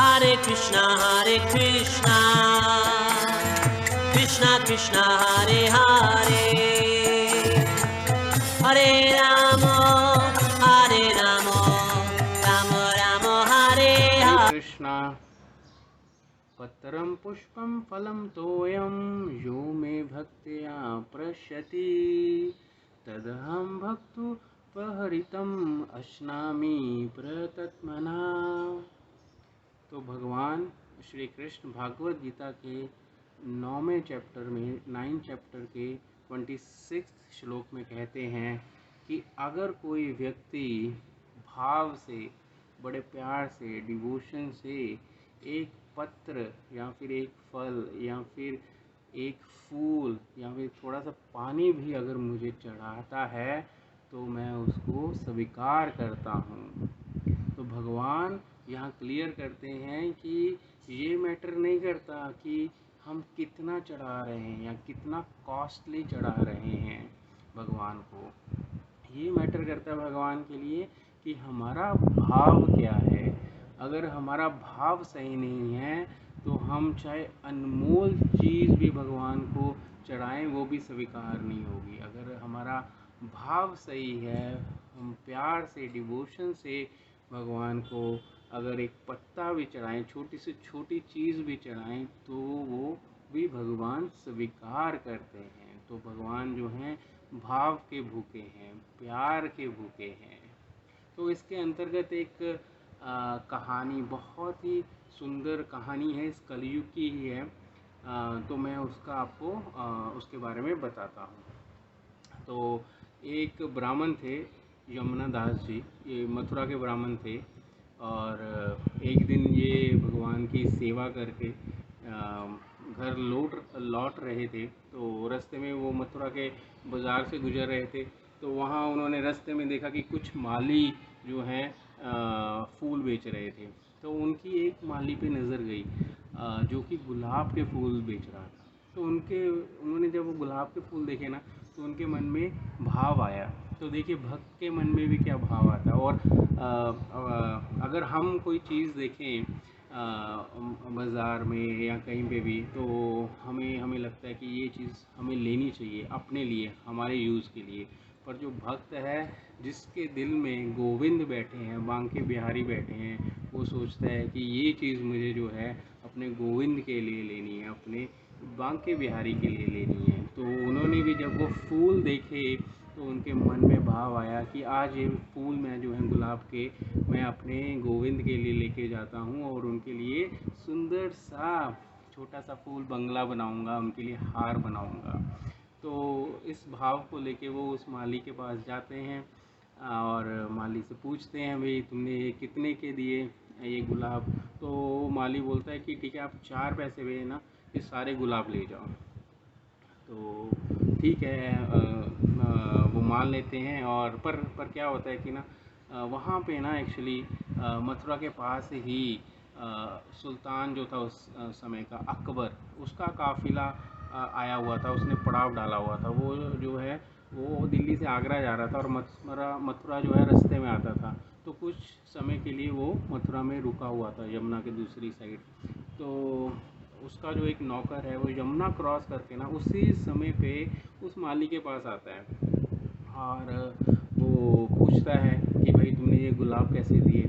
Hare Krishna, Krishna Krishna Hare Hare, Hare Rama, Hare Rama, Rama Rama Hare Hare. Krishna पत्रं पुष्पं फलं तोयं यो मे भक्त्या पश्यति तदहं भक्तुपहरितम् अश्नामि प्रतत्मना। तो भगवान श्री कृष्ण भागवत गीता के 9वें चैप्टर में 9 चैप्टर के 26 श्लोक में कहते हैं कि अगर कोई व्यक्ति भाव से, बड़े प्यार से, डिवोशन से एक पत्र या फिर एक फल या फिर एक फूल या फिर थोड़ा सा पानी भी अगर मुझे चढ़ाता है तो मैं उसको स्वीकार करता हूँ। तो भगवान यहाँ क्लियर करते हैं कि ये मैटर नहीं करता कि हम कितना चढ़ा रहे हैं या कितना कॉस्टली चढ़ा रहे हैं भगवान को। ये मैटर करता है भगवान के लिए कि हमारा भाव क्या है। अगर हमारा भाव सही नहीं है तो हम चाहे अनमोल चीज़ भी भगवान को चढ़ाएं वो भी स्वीकार नहीं होगी। अगर हमारा भाव सही है, हम प्यार से, डिवोशन से भगवान को अगर एक पत्ता भी चढ़ाएं, छोटी से छोटी चीज़ भी चढ़ाएं तो वो भी भगवान स्वीकार करते हैं। तो भगवान जो हैं भाव के भूखे हैं, प्यार के भूखे हैं। तो इसके अंतर्गत एक कहानी, बहुत ही सुंदर कहानी है, इस कलयुग की ही है। तो मैं उसका आपको उसके बारे में बताता हूँ। तो एक ब्राह्मण थे, यमुना दास जी, ये मथुरा के ब्राह्मण थे। और एक दिन ये भगवान की सेवा करके घर लौट रहे थे। तो रास्ते में वो मथुरा के बाज़ार से गुजर रहे थे। तो वहाँ उन्होंने रास्ते में देखा कि कुछ माली जो हैं फूल बेच रहे थे। तो उनकी एक माली पे नज़र गई जो कि गुलाब के फूल बेच रहा था। तो उन्होंने जब वो गुलाब के फूल देखे ना तो उनके मन में भाव आया। तो देखिए भक्त के मन में भी क्या भाव आता है। और अगर हम कोई चीज़ देखें बाज़ार में या कहीं पे भी तो हमें लगता है कि ये चीज़ हमें लेनी चाहिए अपने लिए, हमारे यूज़ के लिए। पर जो भक्त है, जिसके दिल में गोविंद बैठे हैं, बांके बिहारी बैठे हैं, वो सोचता है कि ये चीज़ मुझे जो है अपने गोविंद के लिए लेनी है, अपने बांके बिहारी के लिए लेनी है। तो उन्होंने भी जब वो फूल देखे तो उनके मन में भाव आया कि आज ये फूल मैं जो है गुलाब के मैं अपने गोविंद के लिए लेके जाता हूँ और उनके लिए सुंदर सा छोटा सा फूल बंगला बनाऊँगा, उनके लिए हार बनाऊँगा। तो इस भाव को लेके वो उस माली के पास जाते हैं और माली से पूछते हैं, भाई तुमने ये कितने के दिए ये गुलाब? तो माली बोलता है कि ठीक है, आप 4 पैसे में ना ये सारे गुलाब ले जाओ। तो ठीक है, वो मान लेते हैं। और पर क्या होता है कि ना वहाँ पे ना एक्चुअली मथुरा के पास ही सुल्तान जो था उस समय का, अकबर, उसका काफ़िला आया हुआ था। उसने पड़ाव डाला हुआ था। वो जो है वो दिल्ली से आगरा जा रहा था और मथुरा जो है रास्ते में आता था। तो कुछ समय के लिए वो मथुरा में रुका हुआ था, यमुना के दूसरी साइड। तो उसका जो एक नौकर है वो यमुना क्रॉस करके ना उसी समय पे उस माली के पास आता है और वो पूछता है कि भाई तुमने ये गुलाब कैसे दिए?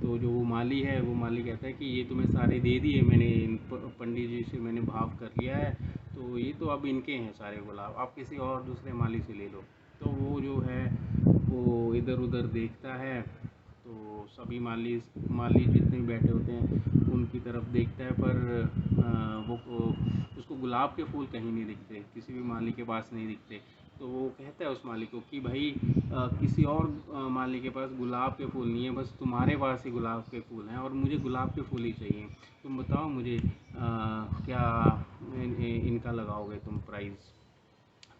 तो जो वो माली है, वो माली कहता है कि ये तुम्हें सारे दे दिए मैंने, पंडित जी से मैंने भाव कर लिया है, तो ये तो अब इनके हैं सारे गुलाब, आप किसी और दूसरे माली से ले लो। तो वो जो है वो इधर उधर देखता है। तो सभी माली जितने भी बैठे होते हैं उनकी तरफ देखता है, पर उसको गुलाब के फूल कहीं नहीं दिखते, किसी भी माली के पास नहीं दिखते। तो वो कहता है उस माली को कि भाई किसी और माली के पास गुलाब के फूल नहीं है, बस तुम्हारे पास ही गुलाब के फूल हैं और मुझे गुलाब के फूल ही चाहिए। तुम बताओ मुझे क्या इनका लगाओगे तुम प्राइस?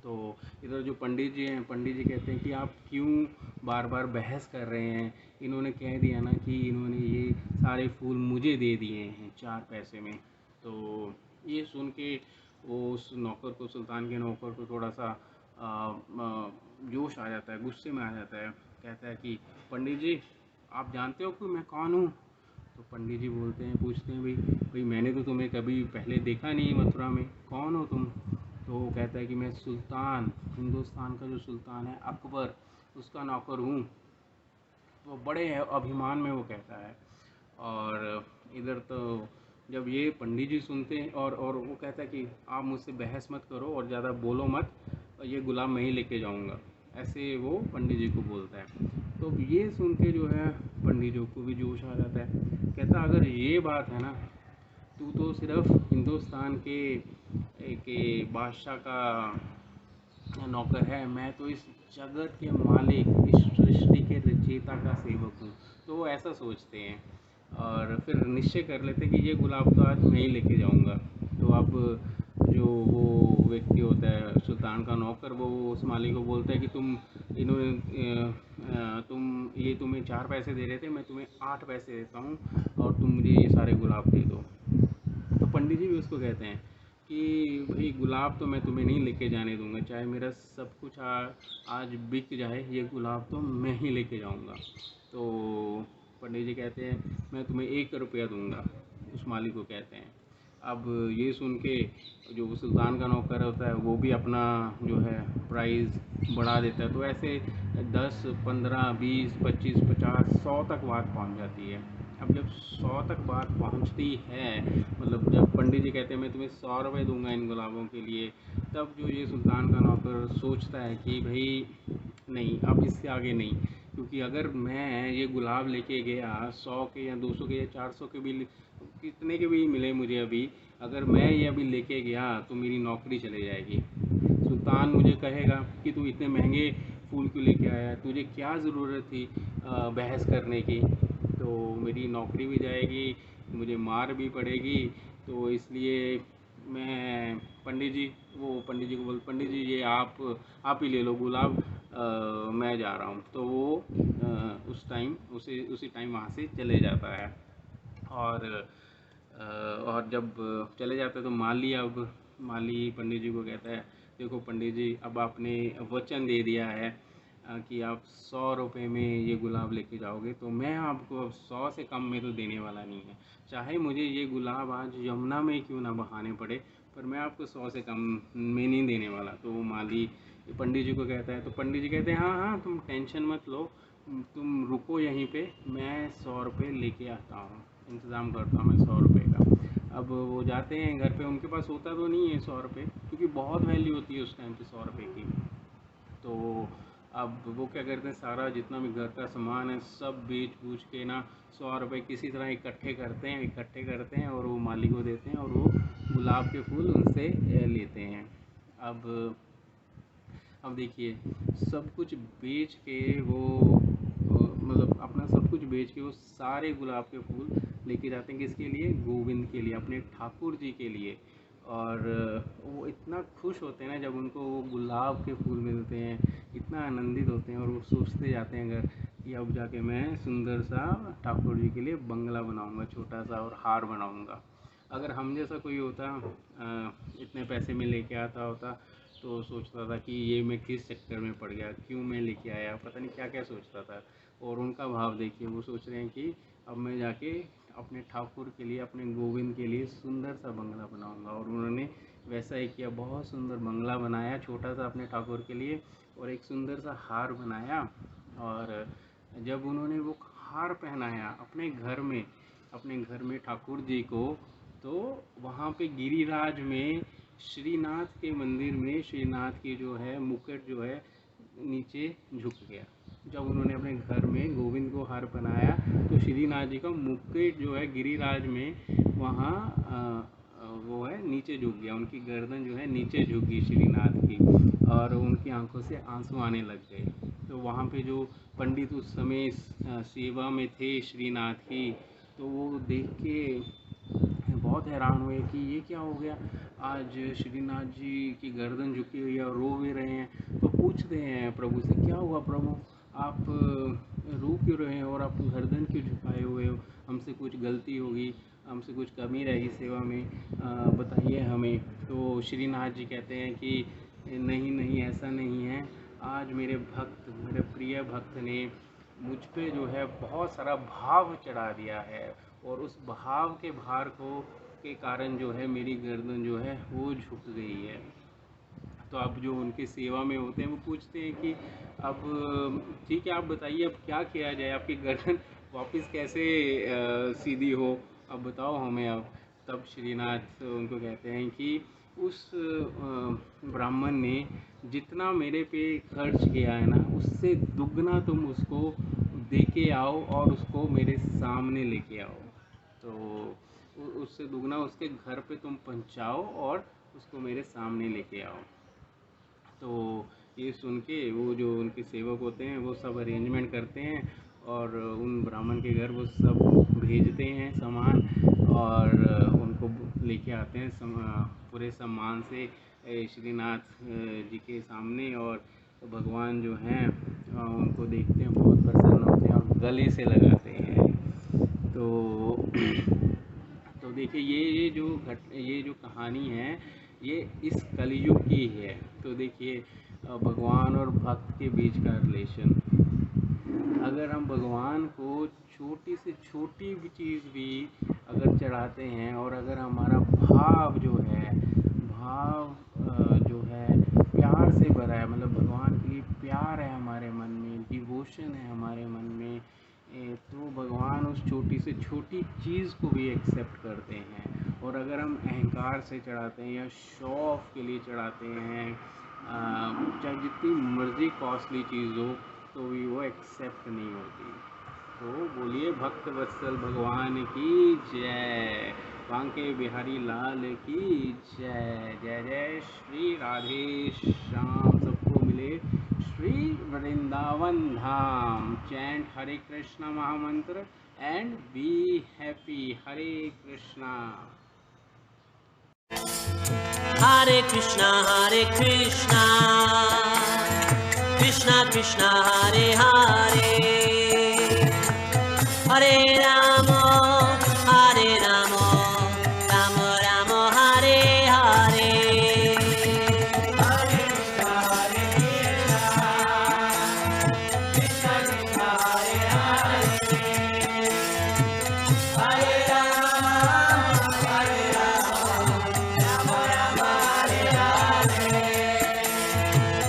तो इधर जो पंडित जी हैं, पंडित जी कहते हैं कि आप क्यों बार बार बहस कर रहे हैं? इन्होंने कह दिया ना कि इन्होंने ये सारे फूल मुझे दे दिए हैं 4 पैसे में। तो ये सुन के वो उस नौकर को, सुल्तान के नौकर को थोड़ा सा जोश आ जाता है, गुस्से में आ जाता है। कहता है कि पंडित जी आप जानते हो कि मैं कौन हूँ? तो पंडित जी बोलते हैं, पूछते हैं, भाई भाई मैंने तो तुम्हें कभी पहले देखा नहीं मथुरा में, कौन हो तुम? तो वो कहता है कि मैं सुल्तान, हिंदुस्तान का जो सुल्तान है अकबर, उसका नौकर हूँ। तो बड़े अभिमान में वो कहता है। और इधर तो जब ये पंडित जी सुनते हैं और वो कहता है कि आप मुझसे बहस मत करो और ज़्यादा बोलो मत, ये गुलाब मैं ही लेके जाऊंगा, ऐसे वो पंडित जी को बोलता है। तो ये सुन के जो है पंडित जी को भी जोश आ जाता है। कहता अगर ये बात है ना, तू तो सिर्फ हिंदुस्तान के बादशाह का नौकर है, मैं तो इस जगत के मालिक, इस सृष्टि के रचयिता का सेवक हूँ। तो वो ऐसा सोचते हैं और फिर निश्चय कर लेते हैं कि ये गुलाब तो आज मैं ही लेके जाऊँगा। तो अब जो वो व्यक्ति होता है सुल्तान का नौकर, वो उस मालिक को बोलता है कि तुम तुम्हें 4 पैसे दे रहे थे, मैं तुम्हें 8 पैसे देता हूँ और तुम मुझे ये सारे गुलाब दे दो। तो पंडित जी भी उसको कहते हैं कि भाई गुलाब तो मैं तुम्हें नहीं लेके जाने दूंगा, चाहे मेरा सब कुछ आज बिक जाए, ये गुलाब तो मैं ही लेके जाऊंगा। तो पंडित जी कहते हैं मैं तुम्हें 1 रुपया दूंगा, उस मालिक को कहते हैं। अब ये सुन के जो सुल्तान का नौकर होता है वो भी अपना जो है प्राइस बढ़ा देता है। तो ऐसे 10, 15, 20, 25, 50, 100 तक बात पहुंच जाती है। अब जब 100 तक बात पहुंचती है, मतलब जब पंडित जी कहते हैं मैं तुम्हें 100 रुपये दूंगा इन गुलाबों के लिए, तब जो ये सुल्तान का नौकर सोचता है कि भाई नहीं, अब इससे आगे नहीं, क्योंकि अगर मैं ये गुलाब लेके गया 100 के या 200 के या 400 के भी, कितने के भी मिले मुझे अभी, अगर मैं ये अभी लेके गया तो मेरी नौकरी चली जाएगी। सुल्तान मुझे कहेगा कि तू इतने महंगे फूल क्यों लेके आया, तुझे क्या ज़रूरत थी बहस करने की। तो मेरी नौकरी भी जाएगी, मुझे मार भी पड़ेगी। तो इसलिए मैं पंडित जी को बोल, पंडित जी ये आप ही ले लो गुलाब, मैं जा रहा हूँ। तो वो उसी टाइम वहाँ से चले जाता है। और जब चले जाते हैं तो माली पंडित जी को कहता है, देखो पंडित जी, अब आपने वचन दे दिया है कि आप 100 रुपये में ये गुलाब लेके जाओगे, तो मैं आपको अब 100 से कम में तो देने वाला नहीं है। चाहे मुझे ये गुलाब आज यमुना में क्यों ना बहाने पड़े, पर मैं आपको 100 से कम में नहीं देने वाला। तो वो माली पंडित जी को कहता है। तो पंडित जी कहते हैं हाँ हाँ, तुम टेंशन मत लो, तुम रुको यहीं पे, मैं 100 रुपये लेके आता हूँ, इंतज़ाम करता हूँ मैं 100 रुपये का। अब वो जाते हैं घर पे, उनके पास होता तो नहीं है 100 रुपये, क्योंकि बहुत वैल्यू होती है उस टाइम पे 100 रुपये की। तो अब वो क्या करते हैं, सारा जितना भी घर का सामान है सब बेच बूझ के ना 100 रुपये किसी तरह इकट्ठे करते हैं और वो माली को देते हैं और वो गुलाब के फूल उनसे लेते हैं। अब देखिए, सब कुछ बेच के वो मतलब अपना सब कुछ बेच के वो सारे गुलाब के फूल लेके जाते हैं, किसके लिए? गोविंद के लिए, अपने ठाकुर जी के लिए। और वो इतना खुश होते हैं ना जब उनको वो गुलाब के फूल मिलते हैं, इतना आनंदित होते हैं और वो सोचते जाते हैं घर कि अब जाके मैं सुंदर सा ठाकुर जी के लिए बंगला बनाऊंगा, छोटा सा, और हार बनाऊंगा। अगर हम जैसा कोई होता इतने पैसे में लेके आता होता तो सोचता था कि ये मैं किस चक्कर में पड़ गया, क्यों मैं लेके आया, पता नहीं क्या क्या सोचता था। और उनका भाव देखिए, वो सोच रहे हैं कि अब मैं जाके अपने ठाकुर के लिए, अपने गोविंद के लिए सुंदर सा बंगला बनाऊंगा। और उन्होंने वैसा ही किया, बहुत सुंदर बंगला बनाया छोटा सा अपने ठाकुर के लिए, और एक सुंदर सा हार बनाया। और जब उन्होंने वो हार पहनाया अपने घर में ठाकुर जी को, तो वहाँ पे गिरिराज में श्रीनाथ के मंदिर में श्रीनाथ की जो है मुकुट जो है नीचे झुक गया। जब उन्होंने अपने घर में गोविंद को हार पहनाया तो श्रीनाथ जी का मुकुट जो है गिरिराज में वहाँ वो है नीचे झुक गया, उनकी गर्दन जो है नीचे झुक गई श्रीनाथ की, और उनकी आंखों से आंसू आने लग गए। तो वहाँ पे जो पंडित उस समय सेवा में थे श्रीनाथ की, तो वो देख के बहुत हैरान हुए कि ये क्या हो गया, आज श्रीनाथ जी की गर्दन झुकी हुई है और रो भी रहे हैं। तो पूछते हैं प्रभु से, क्या हुआ प्रभु, आप रो क्यों रहे हैं और आप गर्दन क्यों झुकाए हुए हो, हमसे कुछ गलती होगी, हमसे कुछ कमी रही सेवा में, बताइए हमें। तो श्रीनाथ जी कहते हैं कि नहीं नहीं, ऐसा नहीं है, आज मेरे प्रिय भक्त ने मुझ पे जो है बहुत सारा भाव चढ़ा दिया है, और उस भाव के भार को के कारण जो है मेरी गर्दन जो है वो झुक गई है। तो अब जो उनकी सेवा में होते हैं वो पूछते हैं कि अब ठीक है, आप बताइए अब क्या किया जाए, आपकी गर्दन वापस कैसे सीधी हो, अब बताओ हमें अब। तब श्रीनाथ उनको कहते हैं कि उस ब्राह्मण ने जितना मेरे पे खर्च किया है ना, उससे दुगना तुम उसको दे के आओ और उसको मेरे सामने लेके आओ। तो उससे दुगना उसके घर पे तुम पहुंचाओ और उसको मेरे सामने लेके आओ। तो ये सुन के वो जो उनके सेवक होते हैं वो सब अरेंजमेंट करते हैं और उन ब्राह्मण के घर वो सब भेजते हैं सामान, और उनको लेके आते हैं पूरे सम्मान से श्रीनाथ जी के सामने। और भगवान जो हैं उनको देखते हैं, बहुत प्रसन्न होते हैं और गले से लगाते हैं। तो देखिए ये जो कहानी है ये इस कलयुग की है। तो देखिए भगवान और भक्त के बीच का रिलेशन, अगर हम भगवान को छोटी से छोटी भी चीज़ भी अगर चढ़ाते हैं और अगर हमारा भाव जो है प्यार से भरा है, मतलब भगवान के लिए प्यार है हमारे मन में, डिवोशन है हमारे मन में, तो भगवान उस छोटी से छोटी चीज़ को भी एक्सेप्ट करते हैं। और अगर हम अहंकार से चढ़ाते हैं या शो ऑफ के लिए चढ़ाते हैं, चाहे जितनी मर्जी कॉस्टली चीज़ हो तो भी वो एक्सेप्ट नहीं होती। तो बोलिए भक्त वत्सल भगवान की जय, बांके बिहारी लाल की जय। जय जय श्री राधे श्याम, सबको मिले श्री वृंदावन धाम। चैंट हरे कृष्णा महामंत्र and be happy. Hare Krishna. Hare Krishna, Krishna Krishna, Hare Hare,